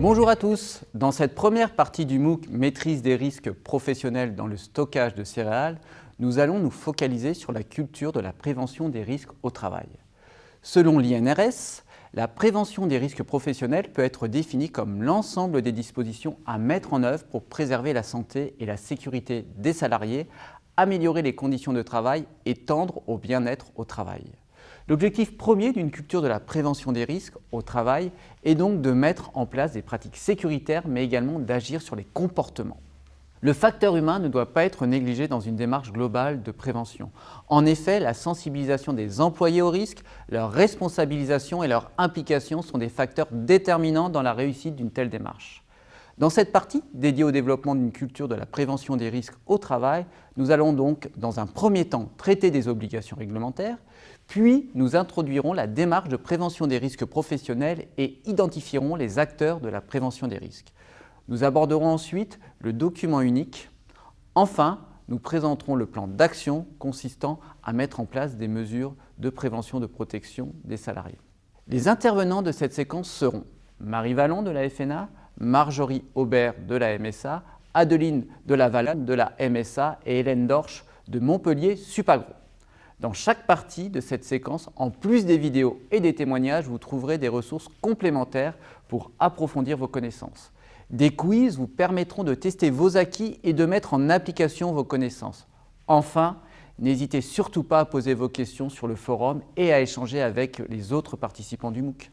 Bonjour à tous. Dans cette première partie du MOOC Maîtrise des risques professionnels dans le stockage de céréales, nous allons nous focaliser sur la culture de la prévention des risques au travail. Selon l'INRS, la prévention des risques professionnels peut être définie comme l'ensemble des dispositions à mettre en œuvre pour préserver la santé et la sécurité des salariés, améliorer les conditions de travail et tendre au bien-être au travail. L'objectif premier d'une culture de la prévention des risques au travail est donc de mettre en place des pratiques sécuritaires, mais également d'agir sur les comportements. Le facteur humain ne doit pas être négligé dans une démarche globale de prévention. En effet, la sensibilisation des employés au risque, leur responsabilisation et leur implication sont des facteurs déterminants dans la réussite d'une telle démarche. Dans cette partie dédiée au développement d'une culture de la prévention des risques au travail, nous allons donc dans un premier temps traiter des obligations réglementaires, puis nous introduirons la démarche de prévention des risques professionnels et identifierons les acteurs de la prévention des risques. Nous aborderons ensuite le document unique. Enfin, nous présenterons le plan d'action consistant à mettre en place des mesures de prévention de protection des salariés. Les intervenants de cette séquence seront Marie Vallon de la FNA, Marjorie Aubert de la MSA, Adeline de la Valade de la MSA et Hélène Dorsch de Montpellier Supagro. Dans chaque partie de cette séquence, en plus des vidéos et des témoignages, vous trouverez des ressources complémentaires pour approfondir vos connaissances. Des quiz vous permettront de tester vos acquis et de mettre en application vos connaissances. Enfin, n'hésitez surtout pas à poser vos questions sur le forum et à échanger avec les autres participants du MOOC.